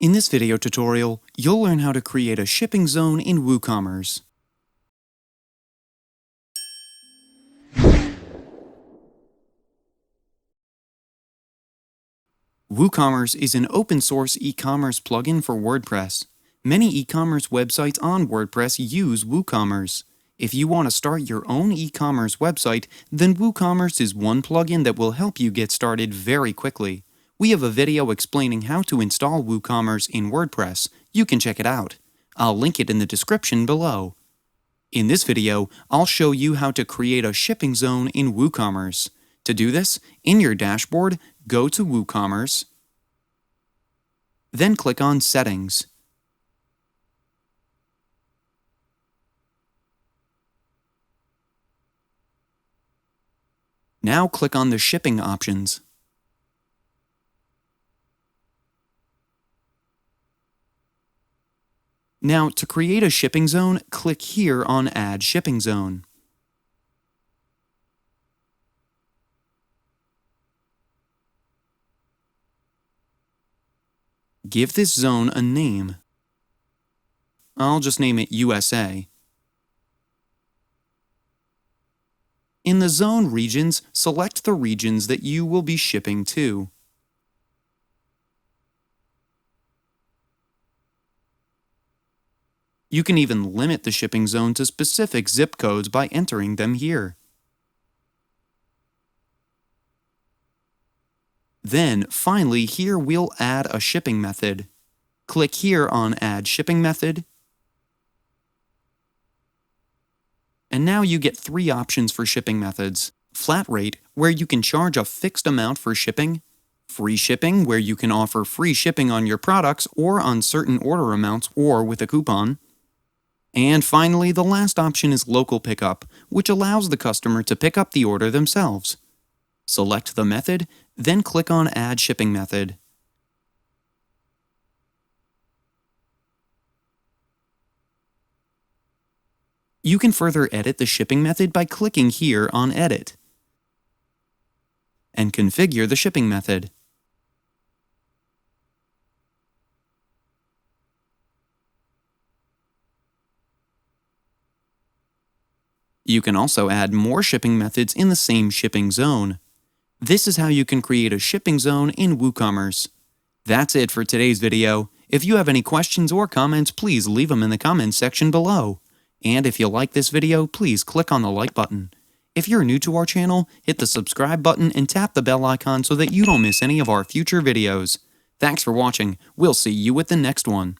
In this video tutorial, you'll learn how to create a shipping zone in Woocommerce. Woocommerce is an open-source e-commerce plugin for WordPress. Many e-commerce websites on WordPress use Woocommerce. If you want to start your own e-commerce website, then Woocommerce is one plugin that will help you get started very quickly. We have a video explaining how to install Woocommerce in WordPress. You can check it out. I'll link it in the description below. In this video, I'll show you how to create a shipping zone in Woocommerce. To do this, in your dashboard, go to Woocommerce, then click on Settings. Now click on the shipping options. Now, to create a shipping zone, click here on Add Shipping Zone. Give this zone a name. I'll just name it USA. In the zone regions, select the regions that you will be shipping to. You can even limit the shipping zone to specific zip codes by entering them here. Then, finally, here we'll add a shipping method. Click here on Add Shipping Method. And now you get three options for shipping methods. Flat rate, where you can charge a fixed amount for shipping. Free shipping, where you can offer free shipping on your products or on certain order amounts or with a coupon. And finally, the last option is local pickup, which allows the customer to pick up the order themselves. Select the method, then click on Add Shipping Method. You can further edit the shipping method by clicking here on Edit and configure the shipping method. You can also add more shipping methods in the same shipping zone. This is how you can create a shipping zone in Woocommerce. That's it for today's video. If you have any questions or comments, please leave them in the comments section below. And if you like this video, please click on the like button. If you're new to our channel, hit the subscribe button and tap the bell icon so that you don't miss any of our future videos. Thanks for watching. We'll see you with the next one.